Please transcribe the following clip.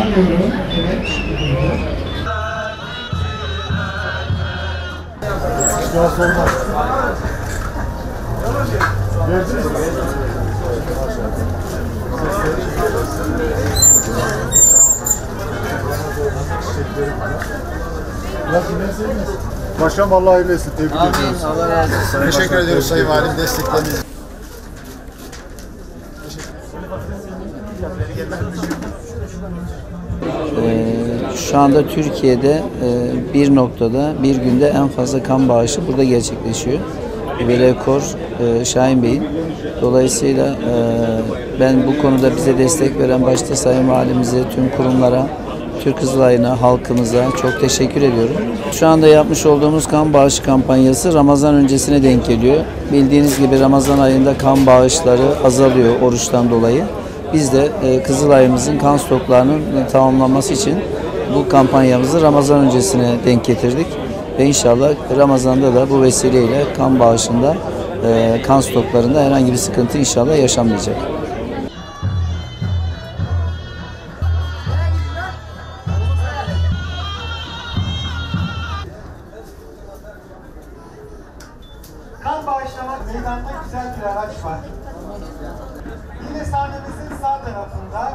Anlıyorum. Evet. Daha sonra. Gördünüz mü? Başkanım Allah hayırlı etsin. Tebrik ediyoruz. Allah razı olsun. Teşekkür ediyoruz Sayın Valim destekleriniz. Şu anda Türkiye'de bir noktada bir günde en fazla kan bağışı burada gerçekleşiyor. Ve rekor Şahin Bey'in. Dolayısıyla ben bu konuda bize destek veren başta Sayın Valimize, tüm kurumlara, Türk Kızılay'ına, halkımıza çok teşekkür ediyorum. Şu anda yapmış olduğumuz kan bağışı kampanyası Ramazan öncesine denk geliyor. Bildiğiniz gibi Ramazan ayında kan bağışları azalıyor oruçtan dolayı. Biz de Kızılay'ımızın kan stoklarının tamamlanması için bu kampanyamızı Ramazan öncesine denk getirdik. Ve inşallah Ramazan'da da bu vesileyle kan bağışında, kan stoklarında herhangi bir sıkıntı inşallah yaşanmayacak. Kan bağışlamak meydanda güzel bir araç var. Yine sahnemizin sağ tarafında